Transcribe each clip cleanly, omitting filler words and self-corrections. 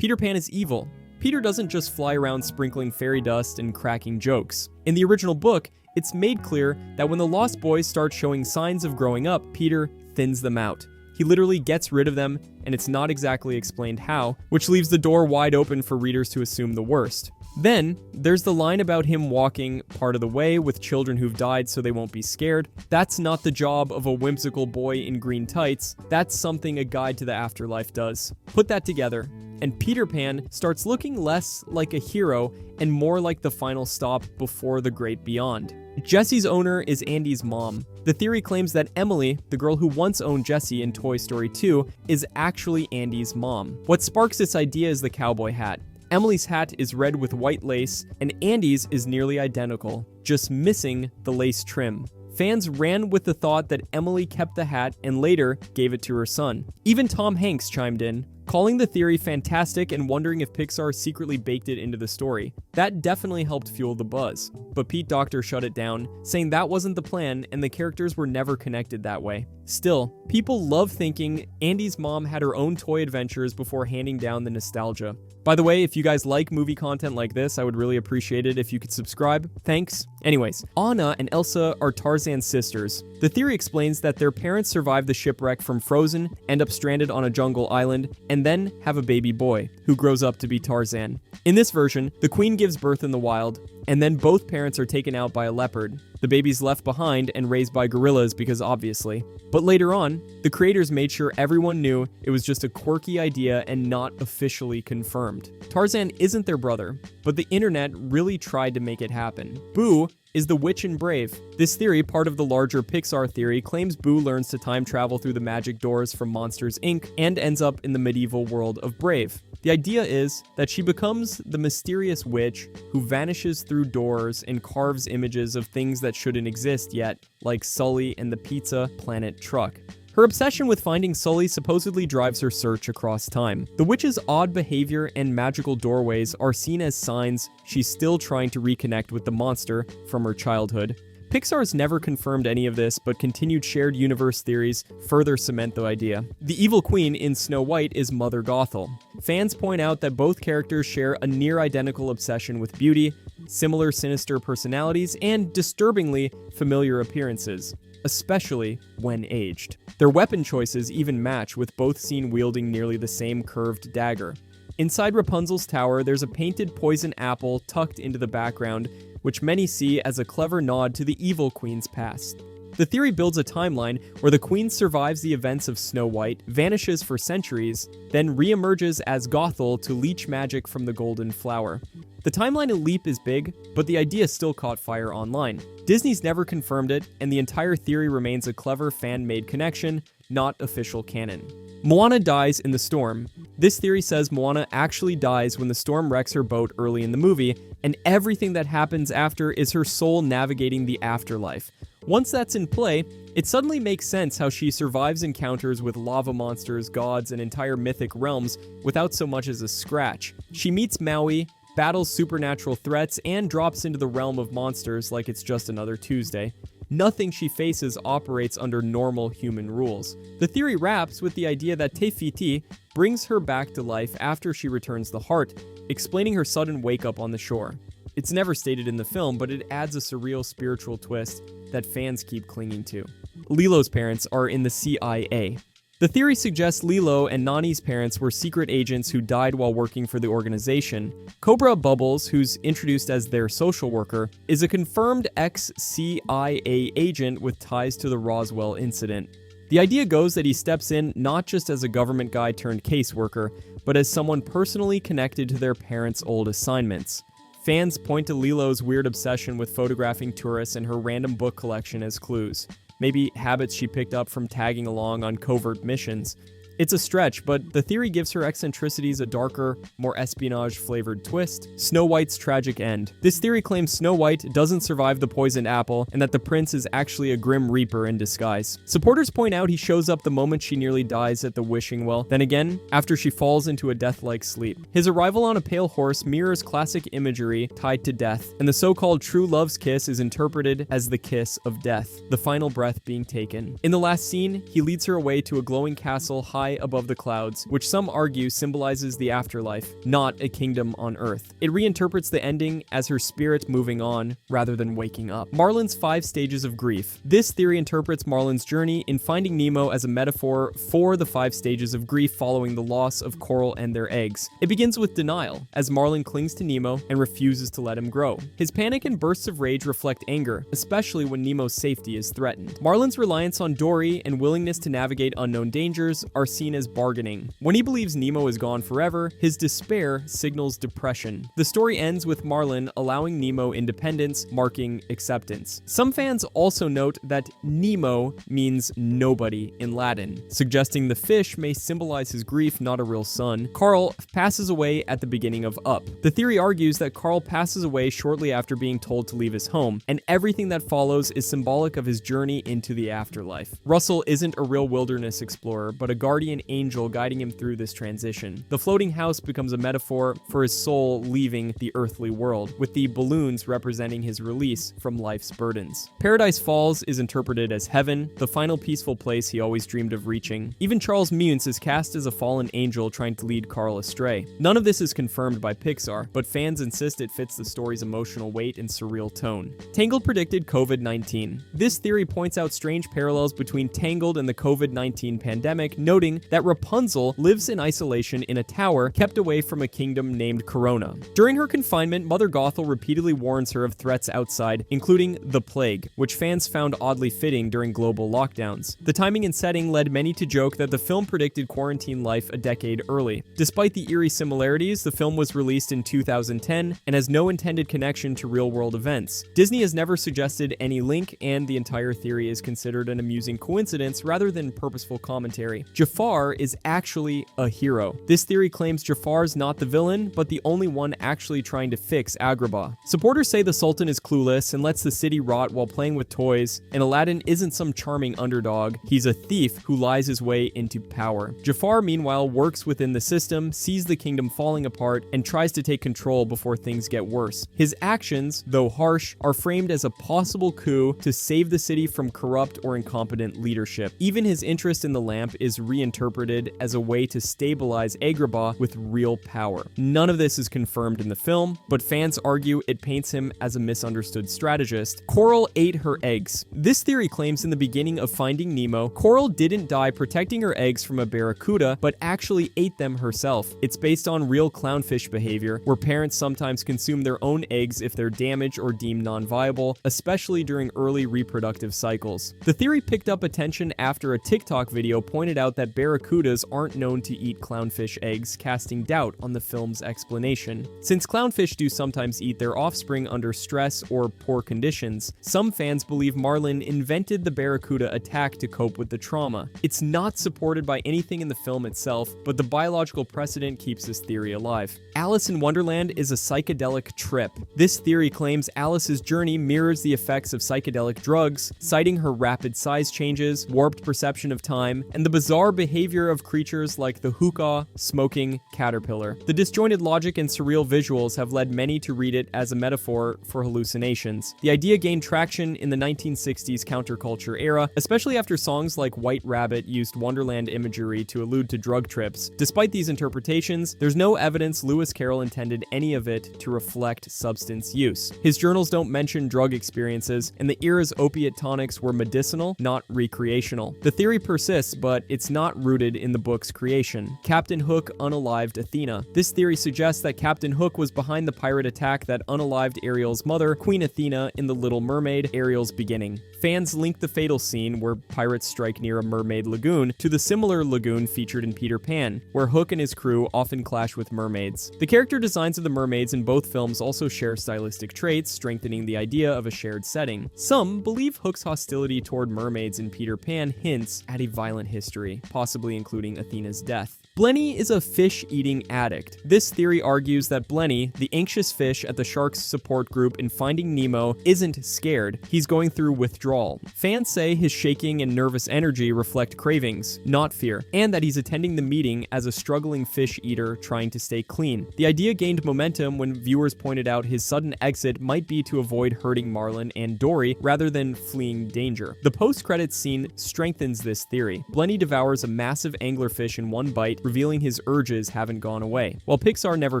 Peter Pan is evil. Peter doesn't just fly around sprinkling fairy dust and cracking jokes. In the original book, it's made clear that when the Lost Boys start showing signs of growing up, Peter thins them out. He literally gets rid of them, and it's not exactly explained how, which leaves the door wide open for readers to assume the worst. Then, there's the line about him walking part of the way with children who've died so they won't be scared. That's not the job of a whimsical boy in green tights. That's something a guide to the afterlife does. Put that together, and Peter Pan starts looking less like a hero and more like the final stop before the great beyond. Jesse's owner is Andy's mom. The theory claims that Emily, the girl who once owned Jesse in Toy Story 2, is actually Andy's mom. What sparks this idea is the cowboy hat. Emily's hat is red with white lace, and Andy's is nearly identical, just missing the lace trim. Fans ran with the thought that Emily kept the hat and later gave it to her son. Even Tom Hanks chimed in, calling the theory fantastic and wondering if Pixar secretly baked it into the story. That definitely helped fuel the buzz, but Pete Docter shut it down, saying that wasn't the plan and the characters were never connected that way. Still, people love thinking Andy's mom had her own toy adventures before handing down the nostalgia. By the way, if you guys like movie content like this, I would really appreciate it if you could subscribe. Thanks. Anyways, Anna and Elsa are Tarzan's sisters. The theory explains that their parents survive the shipwreck from Frozen, end up stranded on a jungle island, and then have a baby boy, who grows up to be Tarzan. In this version, the queen gives birth in the wild, and then both parents are taken out by a leopard. The baby's left behind and raised by gorillas because obviously. But later on, the creators made sure everyone knew it was just a quirky idea and not officially confirmed. Tarzan isn't their brother, but the internet really tried to make it happen. Boo is the witch in Brave. This theory, part of the larger Pixar theory, claims Boo learns to time travel through the magic doors from Monsters, Inc. and ends up in the medieval world of Brave. The idea is that she becomes the mysterious witch who vanishes through doors and carves images of things that shouldn't exist yet, like Sully and the Pizza Planet truck. Her obsession with finding Sully supposedly drives her search across time. The witch's odd behavior and magical doorways are seen as signs she's still trying to reconnect with the monster from her childhood. Pixar's never confirmed any of this, but continued shared universe theories further cement the idea. The evil queen in Snow White is Mother Gothel. Fans point out that both characters share a near-identical obsession with beauty, similar sinister personalities, and disturbingly familiar appearances, especially when aged. Their weapon choices even match, with both seen wielding nearly the same curved dagger. Inside Rapunzel's tower, there's a painted poison apple tucked into the background, which many see as a clever nod to the evil queen's past. The theory builds a timeline where the queen survives the events of Snow White, vanishes for centuries, then re-emerges as Gothel to leech magic from the golden flower. The timeline leap is big, but the idea still caught fire online. Disney's never confirmed it, and the entire theory remains a clever fan-made connection, not official canon. Moana dies in the storm. This theory says Moana actually dies when the storm wrecks her boat early in the movie, and everything that happens after is her soul navigating the afterlife. Once that's in play, it suddenly makes sense how she survives encounters with lava monsters, gods, and entire mythic realms without so much as a scratch. She meets Maui, battles supernatural threats, and drops into the realm of monsters like it's just another Tuesday. Nothing she faces operates under normal human rules. The theory wraps with the idea that Te Fiti brings her back to life after she returns the heart, explaining her sudden wake-up on the shore. It's never stated in the film, but it adds a surreal spiritual twist that fans keep clinging to. Lilo's parents are in the CIA. The theory suggests Lilo and Nani's parents were secret agents who died while working for the organization. Cobra Bubbles, who's introduced as their social worker, is a confirmed ex-CIA agent with ties to the Roswell incident. The idea goes that he steps in not just as a government guy turned caseworker, but as someone personally connected to their parents' old assignments. Fans point to Lilo's weird obsession with photographing tourists and her random book collection as clues. Maybe habits she picked up from tagging along on covert missions. It's a stretch, but the theory gives her eccentricities a darker, more espionage-flavored twist. Snow White's tragic end. This theory claims Snow White doesn't survive the poisoned apple, and that the prince is actually a grim reaper in disguise. Supporters point out he shows up the moment she nearly dies at the wishing well, then again, after she falls into a death-like sleep. His arrival on a pale horse mirrors classic imagery tied to death, and the so-called true love's kiss is interpreted as the kiss of death, the final breath being taken. In the last scene, he leads her away to a glowing castle high high above the clouds, which some argue symbolizes the afterlife, not a kingdom on Earth. It reinterprets the ending as her spirit moving on, rather than waking up. Marlin's 5 stages of grief. This theory interprets Marlin's journey in Finding Nemo as a metaphor for the 5 stages of grief following the loss of coral and their eggs. It begins with denial, as Marlin clings to Nemo and refuses to let him grow. His panic and bursts of rage reflect anger, especially when Nemo's safety is threatened. Marlin's reliance on Dory and willingness to navigate unknown dangers are seen as bargaining. When he believes Nemo is gone forever, his despair signals depression. The story ends with Marlin allowing Nemo independence, marking acceptance. Some fans also note that Nemo means nobody in Latin, suggesting the fish may symbolize his grief, not a real son. Carl passes away at the beginning of Up. The theory argues that Carl passes away shortly after being told to leave his home, and everything that follows is symbolic of his journey into the afterlife. Russell isn't a real wilderness explorer, but a guardian angel guiding him through this transition. The floating house becomes a metaphor for his soul leaving the earthly world, with the balloons representing his release from life's burdens. Paradise Falls is interpreted as heaven, the final peaceful place he always dreamed of reaching. Even Charles Muntz is cast as a fallen angel trying to lead Carl astray. None of this is confirmed by Pixar, but fans insist it fits the story's emotional weight and surreal tone. Tangled predicted COVID-19. This theory points out strange parallels between Tangled and the COVID-19 pandemic, noting that Rapunzel lives in isolation in a tower kept away from a kingdom named Corona. During her confinement, Mother Gothel repeatedly warns her of threats outside, including the plague, which fans found oddly fitting during global lockdowns. The timing and setting led many to joke that the film predicted quarantine life a decade early. Despite the eerie similarities, the film was released in 2010 and has no intended connection to real-world events. Disney has never suggested any link, and the entire theory is considered an amusing coincidence rather than purposeful commentary. Jafar is actually a hero. This theory claims Jafar's not the villain, but the only one actually trying to fix Agrabah. Supporters say the Sultan is clueless and lets the city rot while playing with toys, and Aladdin isn't some charming underdog. He's a thief who lies his way into power. Jafar, meanwhile, works within the system, sees the kingdom falling apart, and tries to take control before things get worse. His actions, though harsh, are framed as a possible coup to save the city from corrupt or incompetent leadership. Even his interest in the lamp is reinterpreted as a way to stabilize Agrabah with real power. None of this is confirmed in the film, but fans argue it paints him as a misunderstood strategist. Coral ate her eggs. This theory claims in the beginning of Finding Nemo, Coral didn't die protecting her eggs from a barracuda, but actually ate them herself. It's based on real clownfish behavior, where parents sometimes consume their own eggs if they're damaged or deemed non-viable, especially during early reproductive cycles. The theory picked up attention after a TikTok video pointed out that barracudas aren't known to eat clownfish eggs, casting doubt on the film's explanation. Since clownfish do sometimes eat their offspring under stress or poor conditions, some fans believe Marlin invented the barracuda attack to cope with the trauma. It's not supported by anything in the film itself, but the biological precedent keeps this theory alive. Alice in Wonderland is a psychedelic trip. This theory claims Alice's journey mirrors the effects of psychedelic drugs, citing her rapid size changes, warped perception of time, and the bizarre behavior of creatures like the hookah, smoking caterpillar. The disjointed logic and surreal visuals have led many to read it as a metaphor for hallucinations. The idea gained traction in the 1960s counterculture era, especially after songs like White Rabbit used Wonderland imagery to allude to drug trips. Despite these interpretations, there's no evidence Lewis Carroll intended any of it to reflect substance use. His journals don't mention drug experiences, and the era's opiate tonics were medicinal, not recreational. The theory persists, but it's not rooted in the book's creation. Captain Hook unalived Athena. This theory suggests that Captain Hook was behind the pirate attack that unalived Ariel's mother, Queen Athena, in The Little Mermaid, Ariel's beginning. Fans link the fatal scene where pirates strike near a mermaid lagoon to the similar lagoon featured in Peter Pan, where Hook and his crew often clash with mermaids. The character designs of the mermaids in both films also share stylistic traits, strengthening the idea of a shared setting. Some believe Hook's hostility toward mermaids in Peter Pan hints at a violent history, possibly including Athena's death. Blenny is a fish-eating addict. This theory argues that Blenny, the anxious fish at the shark's support group in Finding Nemo, isn't scared. He's going through withdrawal. Fans say his shaking and nervous energy reflect cravings, not fear, and that he's attending the meeting as a struggling fish eater trying to stay clean. The idea gained momentum when viewers pointed out his sudden exit might be to avoid hurting Marlin and Dory rather than fleeing danger. The post-credits scene strengthens this theory. Blenny devours a massive anglerfish in one bite, revealing his urges haven't gone away. While Pixar never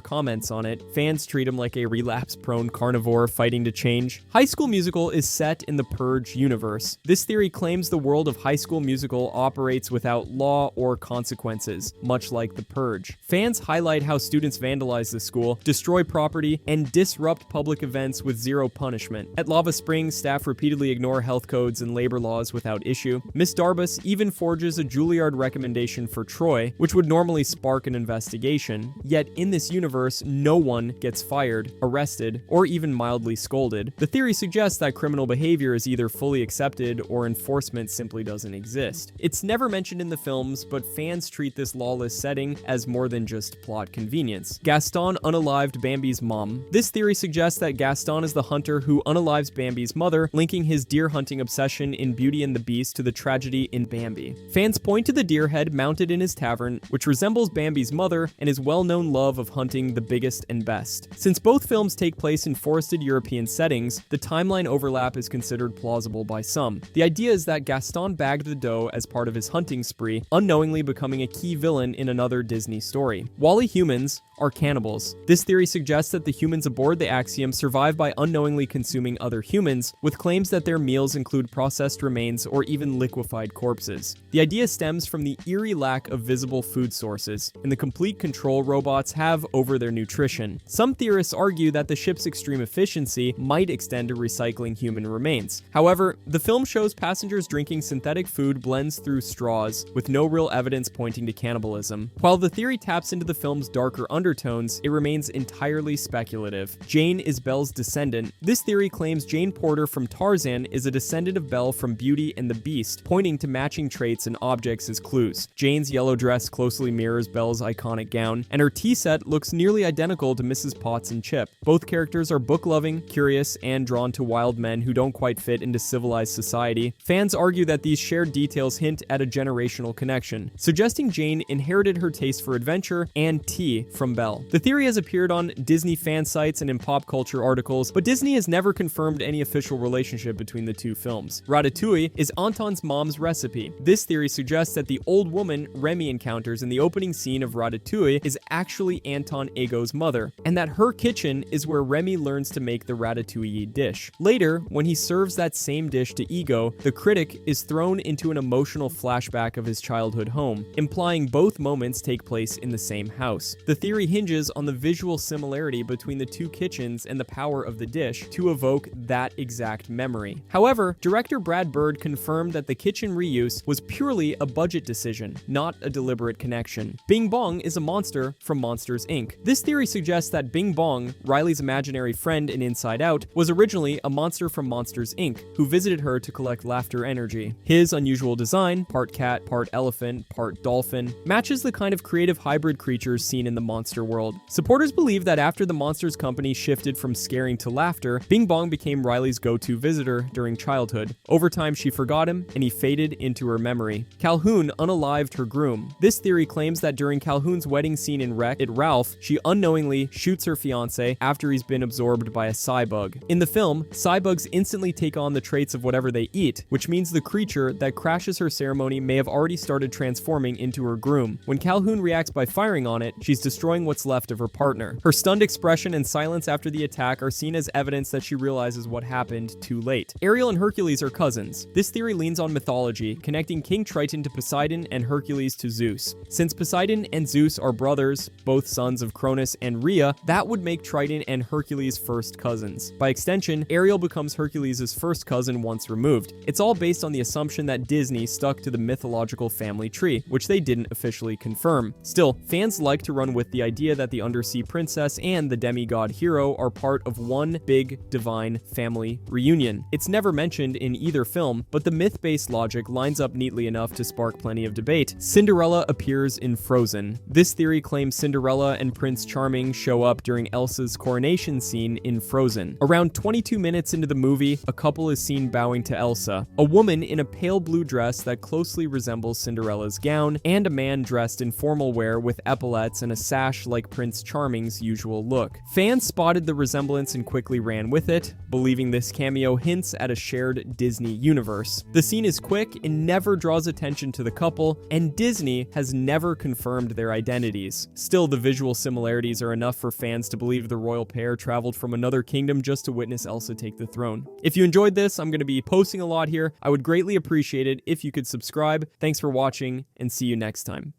comments on it, fans treat him like a relapse-prone carnivore fighting to change. High School Musical is set in the Purge universe. This theory claims the world of High School Musical operates without law or consequences, much like the Purge. Fans highlight how students vandalize the school, destroy property, and disrupt public events with zero punishment. At Lava Springs, staff repeatedly ignore health codes and labor laws without issue. Miss Darbus even forges a Juilliard recommendation for Troy, which would normally spark an investigation. Yet in this universe, no one gets fired, arrested, or even mildly scolded. The theory suggests that criminal behavior is either fully accepted or enforcement simply doesn't exist. It's never mentioned in the films, but fans treat this lawless setting as more than just plot convenience. Gaston unalived Bambi's mom. This theory suggests that Gaston is the hunter who unalives Bambi's mother, linking his deer hunting obsession in Beauty and the Beast to the tragedy in Bambi. Fans point to the deer head mounted in his tavern, which resembles Bambi's mother and his well-known love of hunting the biggest and best. Since both films take place in forested European settings, the timeline overlap is considered plausible by some. The idea is that Gaston bagged the doe as part of his hunting spree, unknowingly becoming a key villain in another Disney story. Wall-E humans are cannibals. This theory suggests that the humans aboard the Axiom survive by unknowingly consuming other humans, with claims that their meals include processed remains or even liquefied corpses. The idea stems from the eerie lack of visible food sources and the complete control robots have over their nutrition. Some theorists argue that the ship's extreme efficiency might extend to recycling human remains. However, the film shows passengers drinking synthetic food blends through straws, with no real evidence pointing to cannibalism. While the theory taps into the film's darker undertones, it remains entirely speculative. Jane is Belle's descendant. This theory claims Jane Porter from Tarzan is a descendant of Belle from Beauty and the Beast, pointing to matching traits and objects as clues. Jane's yellow dress closely mirrors Belle's iconic gown, and her tea set looks nearly identical to Mrs. Potts and Chip. Both characters are book-loving, curious, and drawn to wild men who don't quite fit into civilized society. Fans argue that these shared details hint at a generational connection, suggesting Jane inherited her taste for adventure and tea from Belle. The theory has appeared on Disney fan sites and in pop culture articles, but Disney has never confirmed any official relationship between the two films. Ratatouille is Anton's mom's recipe. This theory suggests that the old woman Remy encounters in the opening scene of Ratatouille is actually Anton Ego's mother, and that her kitchen is where Remy learns to make the ratatouille dish. Later, when he serves that same dish to Ego, the critic is thrown into an emotional flashback of his childhood home, implying both moments take place in the same house. The theory hinges on the visual similarity between the two kitchens and the power of the dish to evoke that exact memory. However, director Brad Bird confirmed that the kitchen reuse was purely a budget decision, not a deliberate connection. Bing Bong is a monster from Monsters, Inc. This theory suggests that Bing Bong, Riley's imaginary friend in Inside Out, was originally a monster from Monsters, Inc., who visited her to collect laughter energy. His unusual design, part cat, part elephant, part dolphin, matches the kind of creative hybrid creatures seen in the monster world. Supporters believe that after the Monsters company shifted from scaring to laughter, Bing Bong became Riley's go-to visitor during childhood. Over time, she forgot him, and he faded into her memory. Calhoun unalived her groom. This theory claims that during Calhoun's wedding scene in Wreck It Ralph, she unknowingly shoots her fiancé after he's been absorbed by a cybug. In the film, cybugs instantly take on the traits of whatever they eat, which means the creature that crashes her ceremony may have already started transforming into her groom. When Calhoun reacts by firing on it, she's destroying what's left of her partner. Her stunned expression and silence after the attack are seen as evidence that she realizes what happened too late. Ariel and Hercules are cousins. This theory leans on mythology, connecting King Triton to Poseidon and Hercules to Zeus. Since Poseidon and Zeus are brothers, both sons of Cronus and Rhea, that would make Triton and Hercules first cousins. By extension, Ariel becomes Hercules' first cousin once removed. It's all based on the assumption that Disney stuck to the mythological family tree, which they didn't officially confirm. Still, fans like to run with the idea that the undersea princess and the demigod hero are part of one big divine family reunion. It's never mentioned in either film, but the myth-based logic lines up neatly enough to spark plenty of debate. Cinderella appears appears in Frozen. This theory claims Cinderella and Prince Charming show up during Elsa's coronation scene in Frozen. Around 22 minutes into the movie, a couple is seen bowing to Elsa. A woman in a pale blue dress that closely resembles Cinderella's gown, and a man dressed in formal wear with epaulets and a sash like Prince Charming's usual look. Fans spotted the resemblance and quickly ran with it, believing this cameo hints at a shared Disney universe. The scene is quick and never draws attention to the couple, and Disney has never confirmed their identities. Still, the visual similarities are enough for fans to believe the royal pair traveled from another kingdom just to witness Elsa take the throne. If you enjoyed this, I'm going to be posting a lot here. I would greatly appreciate it if you could subscribe. Thanks for watching, and see you next time.